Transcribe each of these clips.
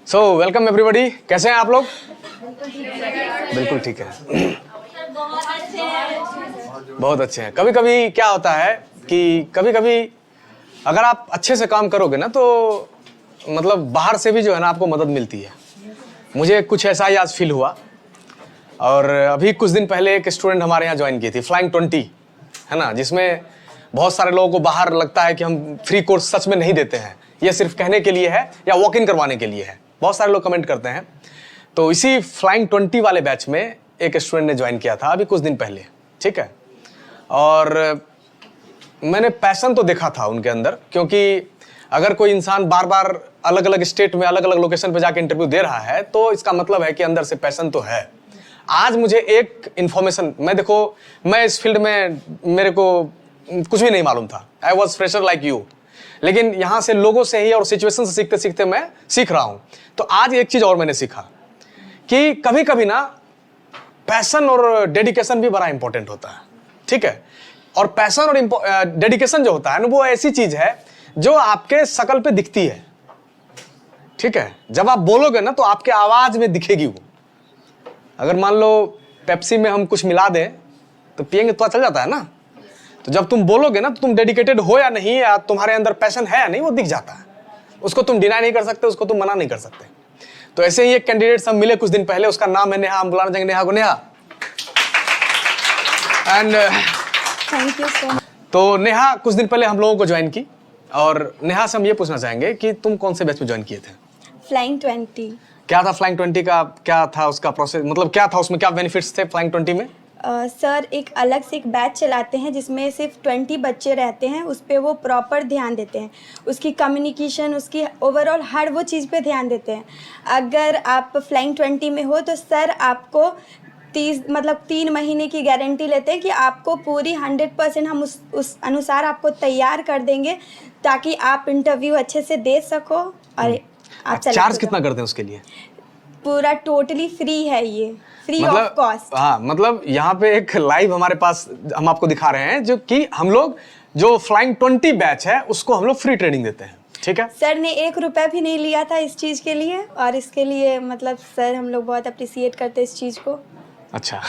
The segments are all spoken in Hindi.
सो वेलकम एवरीबॉडी, कैसे हैं आप लोग? बिल्कुल ठीक है, बहुत अच्छे हैं। कभी कभी क्या होता है कि कभी कभी अगर आप अच्छे से काम करोगे ना तो मतलब बाहर से भी जो है ना आपको मदद मिलती है। मुझे कुछ ऐसा ही आज फील हुआ। और अभी कुछ दिन पहले एक स्टूडेंट हमारे यहाँ ज्वाइन की थी, फ्लाइंग 20, है ना, जिसमें बहुत सारे लोगों को बाहर लगता है कि हम फ्री कोर्स सच में नहीं देते हैं, ये सिर्फ कहने के लिए है या वॉक इन करवाने के लिए है। बहुत सारे लोग कमेंट करते हैं। तो इसी फ्लाइंग 20 वाले बैच में एक स्टूडेंट ने ज्वाइन किया था अभी कुछ दिन पहले, ठीक है। और मैंने पैशन तो देखा था उनके अंदर, क्योंकि अगर कोई इंसान बार बार अलग अलग स्टेट में अलग अलग लोकेशन पे जाके इंटरव्यू दे रहा है तो इसका मतलब है कि अंदर से पैशन तो है। आज मुझे एक इन्फॉर्मेशन, मैं इस फील्ड में मेरे को कुछ भी नहीं मालूम था। I was fresher like you, लेकिन यहाँ से लोगों से ही और सिचुएशन से सीखते सीखते मैं सीख रहा हूँ। तो आज एक चीज़ और मैंने सीखा कि कभी कभी ना पैशन और डेडिकेशन भी बड़ा इंपॉर्टेंट होता है, ठीक है। और पैशन और डेडिकेशन जो होता है ना, वो ऐसी चीज़ है जो आपके शकल पे दिखती है, ठीक है। जब आप बोलोगे ना तो आपके आवाज़ में दिखेगी वो। अगर मान लो पेप्सी में हम कुछ मिला दें तो पियेंगे तो चल जाता है ना। तो जब तुम बोलोगे ना तो तुम डेडिकेटेड हो या नहीं, या तुम्हारे अंदर पैशन है या नहीं, वो दिख जाता है। उसको तुम डिनाई नहीं कर सकते, उसको तुम मना नहीं कर सकते। तो ऐसे ही एक कैंडिडेट हम मिले कुछ दिन पहले, उसका नाम है नेहा। हम बुलाना चाहेंगे नेहा को। Neha, and thank you so much. तो नेहा कुछ दिन पहले हम लोगों को ज्वाइन की, और नेहा से हम ये पूछना चाहेंगे कि तुम कौन से बैच में ज्वाइन किए थे? फ्लाइंग 20। क्या था फ्लाइंग 20 का, क्या था उसका प्रोसेस, मतलब क्या था उसमें, क्या बेनिफिट्स थे फ्लाइंग 20 में? सर एक अलग से एक बैच चलाते हैं जिसमें सिर्फ 20 बच्चे रहते हैं। उस पर वो प्रॉपर ध्यान देते हैं, उसकी कम्युनिकेशन, उसकी ओवरऑल हर वो चीज़ पे ध्यान देते हैं। अगर आप फ्लाइंग 20 में हो तो सर आपको 3 महीने की गारंटी लेते हैं कि आपको पूरी 100% हम उस अनुसार आपको तैयार कर देंगे ताकि आप इंटरव्यू अच्छे से दे सको। और आप चार्ज कितना करते हैं उसके लिए? पूरा टोटली फ्री है, ये फ्री ऑफ कॉस्ट। हाँ, मतलब यहाँ पे एक लाइव हमारे पास हम आपको दिखा रहे हैं, जो कि हम लोग जो फ्लाइंग 20 बैच है उसको हम लोग फ्री ट्रेनिंग देते हैं, ठीक है। सर ने 1 रुपया भी नहीं लिया था इस चीज़ के लिए, और इसके लिए मतलब सर हम लोग बहुत अप्रिसिएट करते हैं इस चीज़ को। अच्छा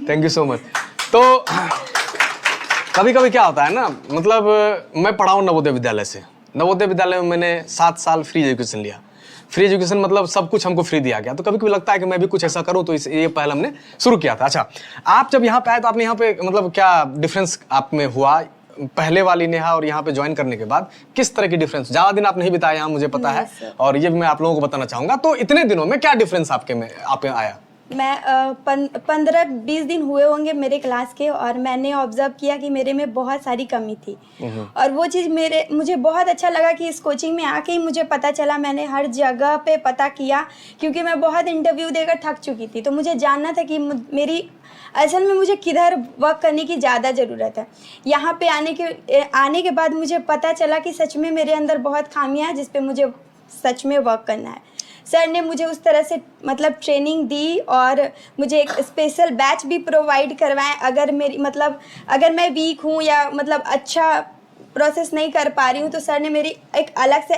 थैंक यू सो मच। तो कभी कभी क्या होता है ना, मतलब मैं पढ़ा हूँ नवोदय विद्यालय से। नवोदय विद्यालय में मैंने 7 साल फ्री एजुकेशन लिया। फ्री एजुकेशन मतलब सब कुछ हमको फ्री दिया गया। तो कभी कभी लगता है कि मैं भी कुछ ऐसा करूं, तो ये पहले हमने शुरू किया था। अच्छा, आप जब यहाँ पे आए तो आपने यहाँ पे मतलब क्या डिफरेंस आप में हुआ पहले वाली नेहा और यहाँ पे ज्वाइन करने के बाद? किस तरह की डिफरेंस? ज़्यादा दिन आप नहीं बिताए यहाँ, मुझे पता है, और ये भी मैं आप लोगों को बताना चाहूँगा। तो इतने दिनों में क्या डिफरेंस आप में आया? मैं 15-20 दिन हुए होंगे मेरे क्लास के, और मैंने ऑब्जर्व किया कि मेरे में बहुत सारी कमी थी। और वो चीज़ मुझे बहुत अच्छा लगा कि इस कोचिंग में आके ही मुझे पता चला। मैंने हर जगह पे पता किया, क्योंकि मैं बहुत इंटरव्यू देकर थक चुकी थी। तो मुझे जानना था कि मेरी असल में मुझे किधर वर्क करने की ज़्यादा ज़रूरत है। यहाँ पे आने के बाद मुझे पता चला कि सच में मेरे अंदर बहुत खामियाँ हैं जिस पे मुझे सच में वर्क करना है। सर ने मुझे उस तरह से मतलब ट्रेनिंग दी, और मुझे एक स्पेशल बैच भी प्रोवाइड करवाएं। अगर मैं वीक हूँ या मतलब अच्छा प्रोसेस नहीं कर पा रही हूँ तो सर ने मेरी एक अलग से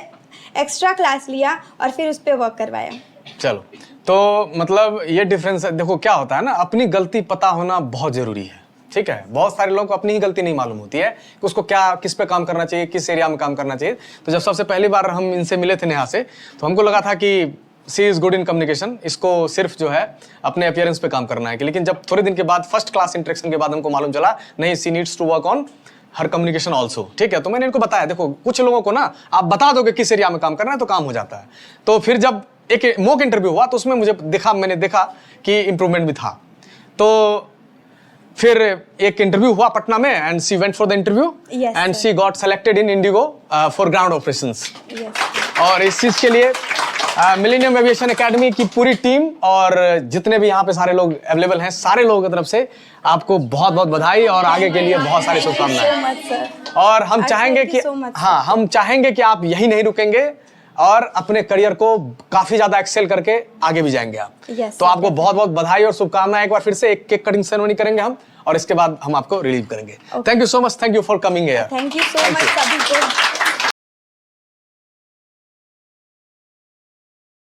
एक्स्ट्रा क्लास लिया और फिर उस पर वर्क करवाया। चलो, तो मतलब ये डिफरेंस देखो क्या होता है ना, अपनी गलती पता होना बहुत ज़रूरी है, ठीक है। बहुत सारे लोगों को अपनी ही गलती नहीं मालूम होती है कि उसको किस पे काम करना चाहिए, किस एरिया में काम करना चाहिए। तो जब सबसे पहली बार हम इनसे मिले थे नेहा से, तो हमको लगा था कि सी इज़ गुड इन कम्युनिकेशन, इसको सिर्फ जो है अपने अपीयरेंस पे काम करना है। लेकिन जब थोड़े दिन के बाद फर्स्ट क्लास इंटरेक्शन के बाद हमको मालूम चला नहीं, she needs to work on her communication also, ठीक है। तो मैंने इनको बताया, देखो कुछ लोगों को ना आप बता दोगे किस एरिया में काम करना है तो काम हो जाता है। तो फिर जब एक मॉक इंटरव्यू हुआ तो उसमें मैंने देखा कि इम्प्रूवमेंट भी था। तो फिर एक इंटरव्यू हुआ पटना में, and she went for the interview and she got selected in IndiGo for ground operations. और इस चीज़ के लिए मिलेनियम एविएशन एकेडमी की पूरी टीम और जितने भी यहाँ पे सारे लोग अवेलेबल हैं, सारे लोगों की तरफ से आपको बहुत बहुत बधाई और आगे के लिए बहुत सारी शुभकामनाएं। और हम चाहेंगे कि हम चाहेंगे कि आप यही नहीं रुकेंगे और अपने करियर को काफी ज्यादा एक्सेल करके आगे भी जाएंगे आप। तो आपको बहुत बहुत बधाई और शुभकामनाएं। एक बार फिर से एक केक कटिंग सेरेमनी करेंगे हम, और इसके बाद हम आपको रिलीव करेंगे। Thank you so much, thank you for coming here. Thank you so much सभी को।